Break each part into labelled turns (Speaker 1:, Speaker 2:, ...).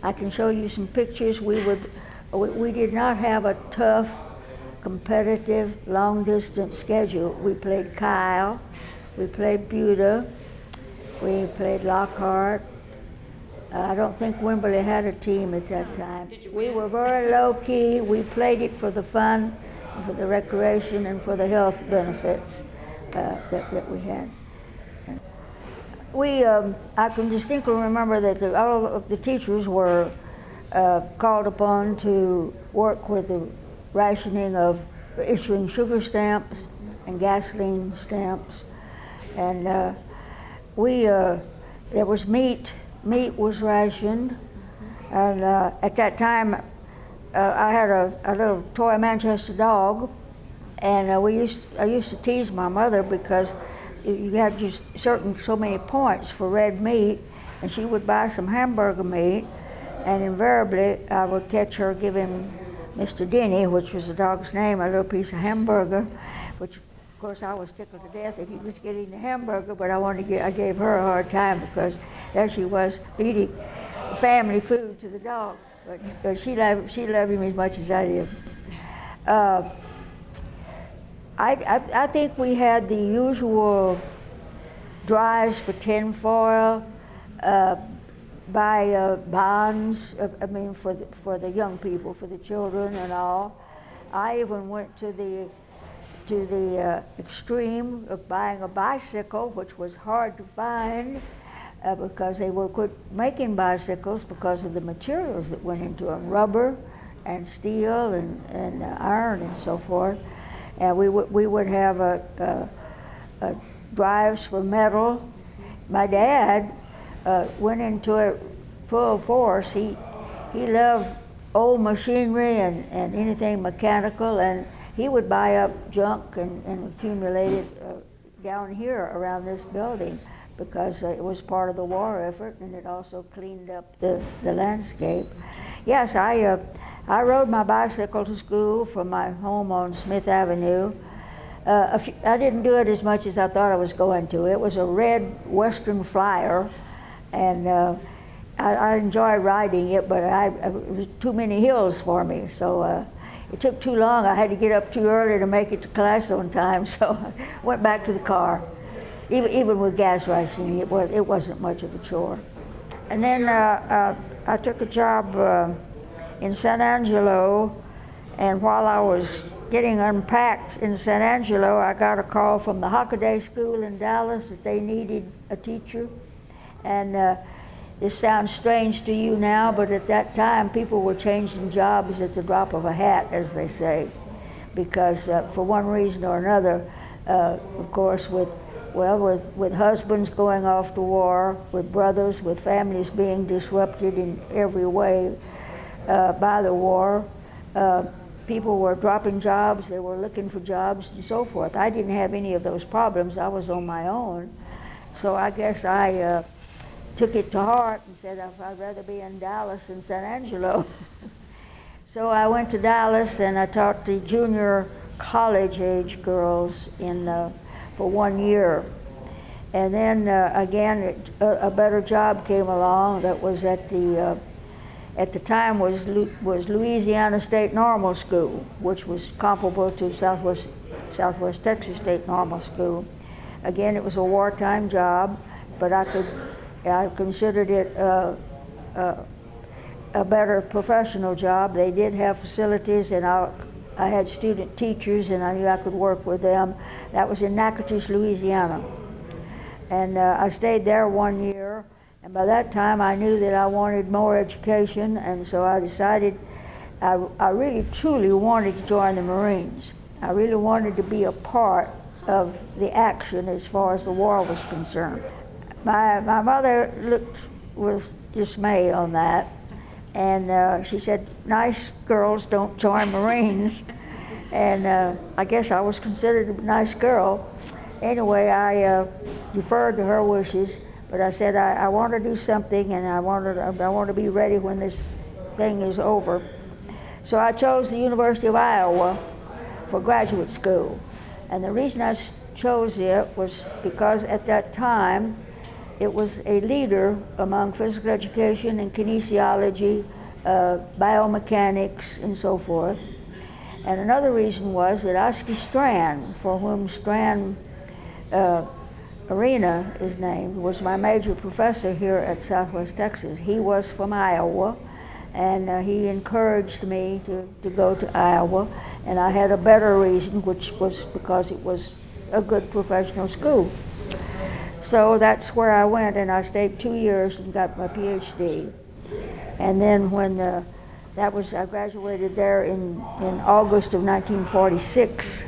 Speaker 1: I can show you some pictures. We did not have a tough, competitive, long-distance schedule. We played Kyle, we played Buda, we played Lockhart. I don't think Wimberley had a team at that time. We were very low-key. We played it for the fun, for the recreation, and for the health benefits that we had. I can distinctly remember that all of the teachers were called upon to work with the rationing of issuing sugar stamps and gasoline stamps, and there was meat. Meat was rationed, and at that time I had a little toy Manchester dog, and I used to tease my mother because you had just so many points for red meat, and she would buy some hamburger meat, and invariably I would catch her giving Mr. Denny, which was the dog's name, a little piece of hamburger, which of course I was tickled to death that he was getting the hamburger, but I gave her a hard time because there she was feeding family food to the dog, but she loved him as much as I did. I think we had the usual drives for tinfoil, buy bonds, for the young people, for the children and all. I even went to the extreme of buying a bicycle, which was hard to find because they were quit making bicycles because of the materials that went into them, rubber and steel and iron and so forth. And we would have drives for metal. My dad went into it full force. He loved old machinery and anything mechanical, and he would buy up junk and accumulate it down here around this building because it was part of the war effort, and it also cleaned up the landscape. Yes, I rode my bicycle to school from my home on Smith Avenue. I didn't do it as much as I thought I was going to. It was a red Western Flyer, and I enjoyed riding it, but it was too many hills for me, so it took too long. I had to get up too early to make it to class on time, so I went back to the car. Even with gas rationing, it wasn't much of a chore. And then I took a job in San Angelo, and while I was getting unpacked in San Angelo, I got a call from the Hockaday School in Dallas that they needed a teacher. And this sounds strange to you now, but at that time people were changing jobs at the drop of a hat, as they say, because for one reason or another, of course, with husbands going off to war, with brothers, with families being disrupted in every way by the war, people were dropping jobs, they were looking for jobs and so forth. I didn't have any of those problems. I was on my own. So I guess I took it to heart and said I'd rather be in Dallas than San Angelo. So I went to Dallas and I taught the junior college age girls for 1 year. And then again, a better job came along that was at the time was Louisiana State Normal School, which was comparable to Southwest Texas State Normal School. Again, it was a wartime job, but I considered it a better professional job. They did have facilities, and I had student teachers, and I knew I could work with them. That was in Natchitoches, Louisiana. And I stayed there 1 year, and by that time I knew that I wanted more education, and so I decided I really truly wanted to join the Marines. I really wanted to be a part of the action as far as the war was concerned. My mother looked with dismay on that, and she said, "Nice girls don't join Marines." And I guess I was considered a nice girl. Anyway, I deferred to her wishes, but I said I want to do something, and I want to be ready when this thing is over. So I chose the University of Iowa for graduate school. And the reason I chose it was because at that time, it was a leader among physical education and kinesiology, biomechanics, and so forth. And another reason was that Oski Strand, for whom Strand Arena is named, was my major professor here at Southwest Texas. He was from Iowa, and he encouraged me to go to Iowa, and I had a better reason, which was because it was a good professional school. So that's where I went, and I stayed 2 years and got my PhD. And then when I graduated there in August of 1946.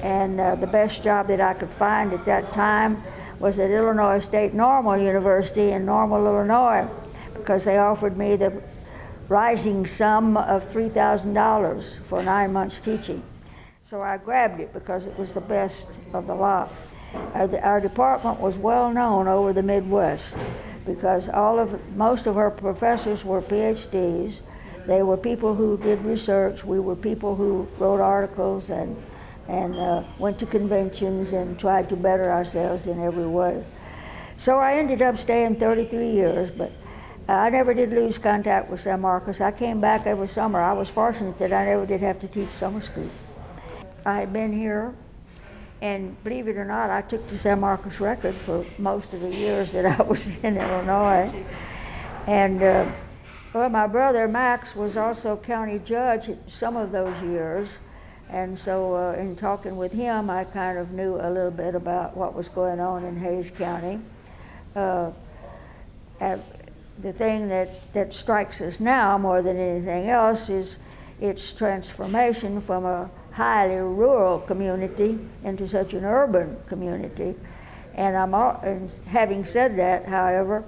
Speaker 1: And the best job that I could find at that time was at Illinois State Normal University in Normal, Illinois, because they offered me the rising sum of $3,000 for 9 months teaching. So I grabbed it because it was the best of the lot. Our department was well known over the Midwest because most of our professors were PhDs. They were people who did research. We were people who wrote articles and went to conventions and tried to better ourselves in every way. So I ended up staying 33 years, but I never did lose contact with San Marcos. I came back every summer. I was fortunate that I never did have to teach summer school. I had been here, and believe it or not, I took the San Marcos record for most of the years that I was in Illinois. And well, my brother Max was also county judge some of those years. And so in talking with him, I kind of knew a little bit about what was going on in Hays County. The thing that strikes us now more than anything else is its transformation from a highly rural community into such an urban community. And and having said that, however,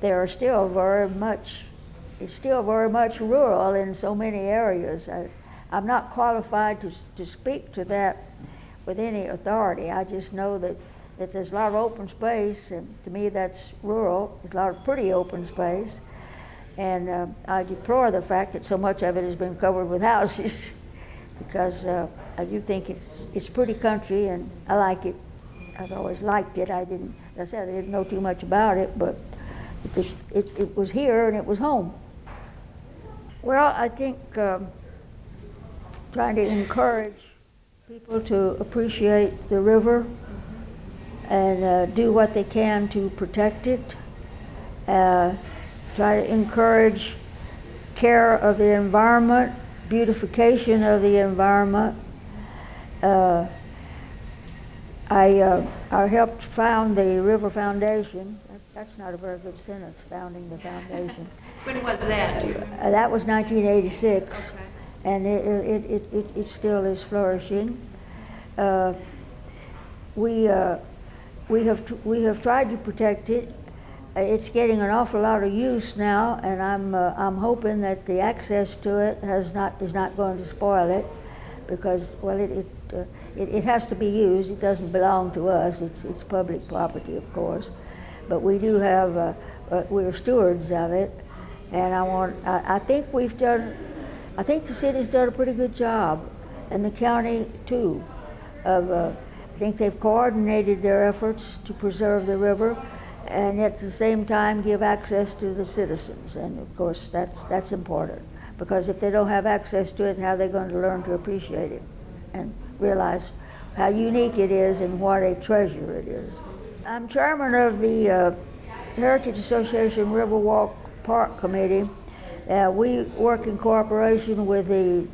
Speaker 1: it's still very much rural in so many areas. I'm not qualified to speak to that with any authority. I just know that there's a lot of open space, and to me that's rural. There's a lot of pretty open space, and I deplore the fact that so much of it has been covered with houses because I do think it's pretty country, and I like it. I've always liked it. I didn't know too much about it, but it was here and it was home. Well, I think trying to encourage people to appreciate the river and do what they can to protect it. Try to encourage care of the environment, beautification of the environment. I helped found the River Foundation. That's not a very good sentence, founding the foundation.
Speaker 2: When was that?
Speaker 1: That was 1986.
Speaker 2: Okay.
Speaker 1: And it still is flourishing. We have tried to protect it. It's getting an awful lot of use now, and I'm hoping that the access to it is not going to spoil it, because well it has to be used. It doesn't belong to us. It's public property, of course, but we do have we're stewards of it, and I think the city's done a pretty good job, and the county too. I think they've coordinated their efforts to preserve the river, and at the same time give access to the citizens. And of course, that's important, because if they don't have access to it, how are they going to learn to appreciate it and realize how unique it is and what a treasure it is? I'm chairman of the Heritage Association Riverwalk Park Committee. We work in cooperation with the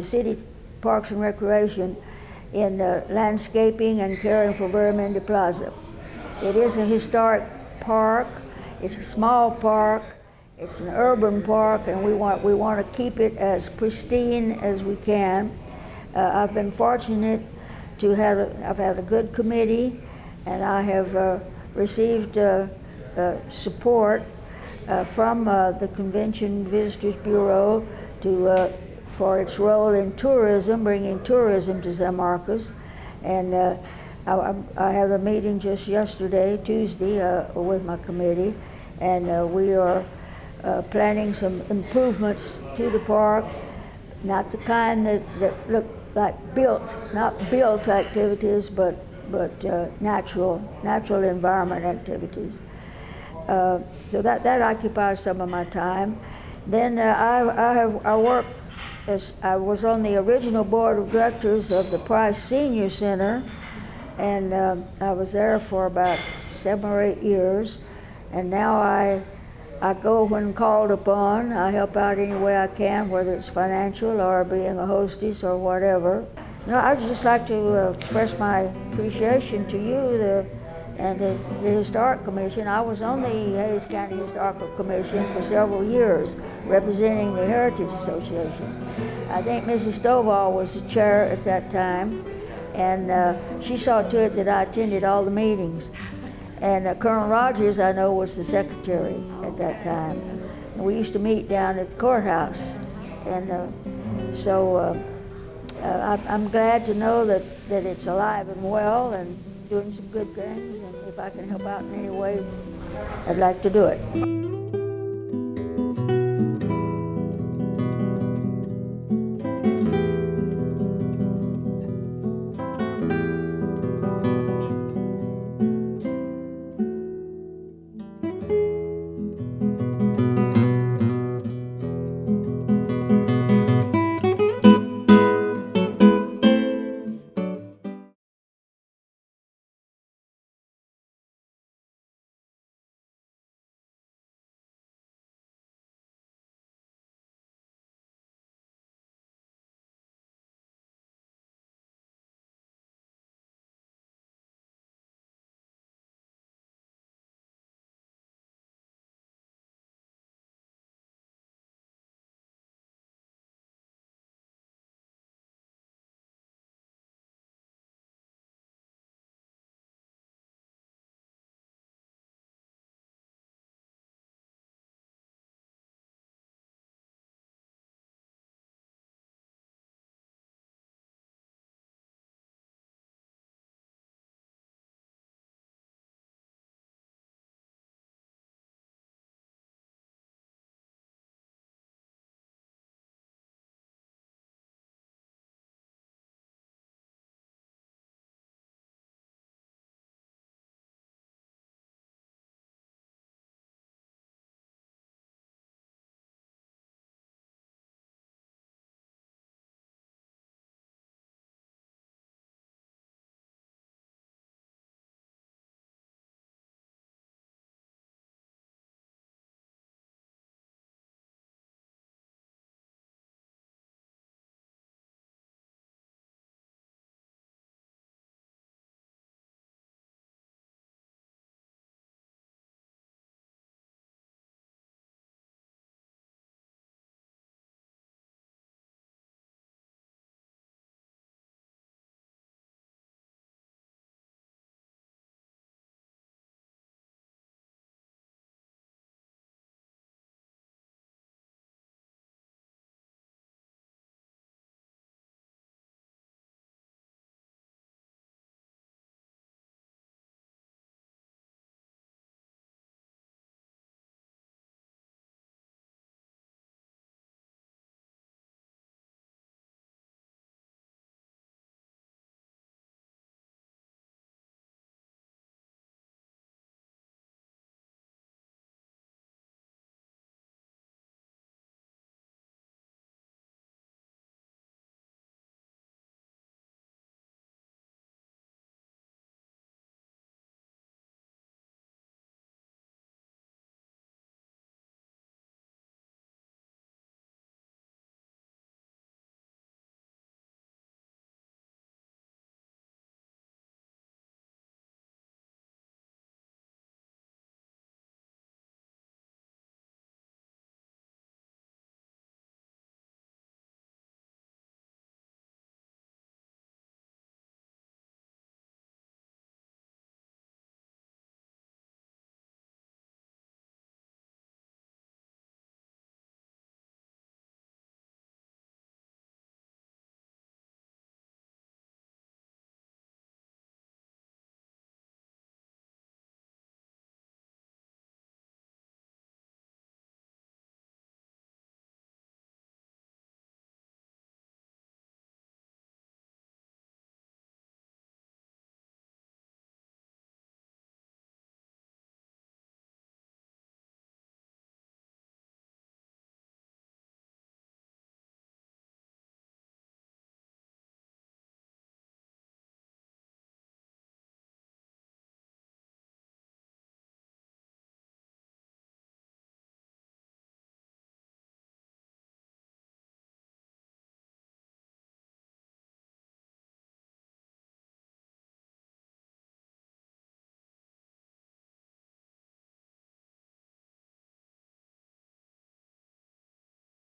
Speaker 1: city Parks and Recreation in landscaping and caring for Veramendi Plaza. It is a historic park. It's a small park. It's an urban park, and we want to keep it as pristine as we can. I've been fortunate to I've had a good committee, and I have received support from the Convention Visitors Bureau for its role in tourism, bringing tourism to San Marcos. And I had a meeting just yesterday, Tuesday, with my committee, and we are planning some improvements to the park, not the kind that look like not built activities, but but natural environment activities. So that occupies some of my time. Then I worked as I was on the original board of directors of the Price Senior Center, and I was there for about 7 or 8 years. And now I go when called upon. I help out any way I can, whether it's financial or being a hostess or whatever. No, I'd just like to express my appreciation to you and the Historic Commission. I was on the Hayes County Historical Commission for several years, representing the Heritage Association. I think Mrs. Stovall was the chair at that time, and she saw to it that I attended all the meetings. And Colonel Rogers, I know, was the secretary at that time. And we used to meet down at the courthouse. And I'm glad to know that it's alive and well and doing some good things. And if I can help out in any way, I'd like to do it.